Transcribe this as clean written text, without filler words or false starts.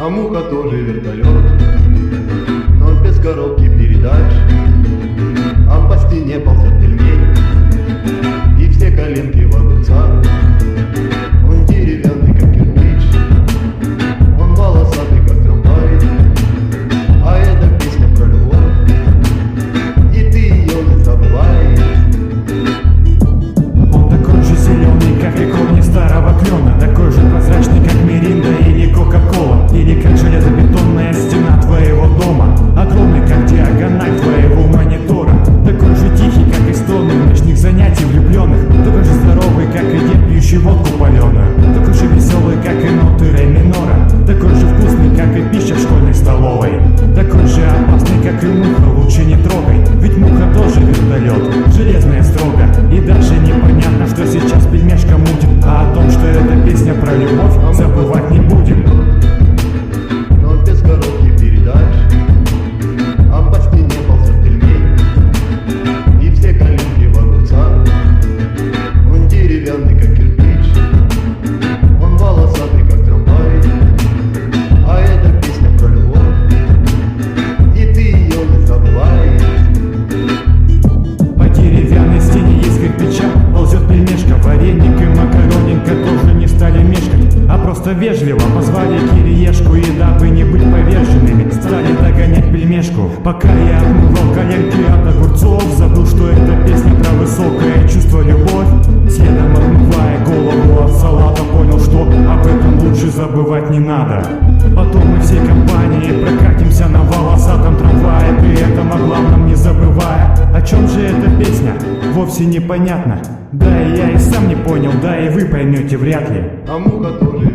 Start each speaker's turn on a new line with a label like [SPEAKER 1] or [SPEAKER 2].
[SPEAKER 1] А муха тоже вертолет, но без коробки передач. А по стене ползет пельмень, и все коленки в огурцах. Он деревянный, как кирпич, он волосатый, как трамвай. А это песня про любовь, и ты ее не забывай.
[SPEAKER 2] Он такой же зеленый, как и корни старого клена, такой же прозрачный, как Миринда или Кока-Кола, или как железобетонная стена твоего дома, огромный, как диагональ твоего монитора, такой же тихий, как и стоны ночных занятий влюбленных, такой же здоровый, как и дед, пьющий водку паленую, такой же веселый, как и ноты ре минора, такой же вкусный, как и пища в школьной столовой, такой же опасный, как и муха, лучше не трогай, ведь муха тоже вертолет, железная строго, и даже непонятно, что сейчас пельмешка мутит, а о том, что эта песня про любовь, забывать не будем.
[SPEAKER 1] Но без коробки передач, а по стене ползет пельмень, и все коленки в огурцах. Он деревянный, как кирпич, он волосатый, как трамвай. А это песня про любовь, и ты ее не забывай.
[SPEAKER 2] По деревянной стене из кирпича ползет пельмешка, вареник и макаронинка тоже не стали мешкать, а просто вежливо позвали Кириешку, и дабы не быть поверженными, стали догонять пельмешку. Пока я отмывал коленки от огурцов, забыл, что эта песня про высокое чувство любовь. Следом отмывая голову от салата, понял, что об этом лучше забывать не надо. Потом мы всей компанией прокатимся на волосатом трамвае, при этом о главном не забывая. О чем же эта песня? Вовсе непонятно. Да и я и сам не понял, да и вы поймете вряд ли.
[SPEAKER 1] А муха тоже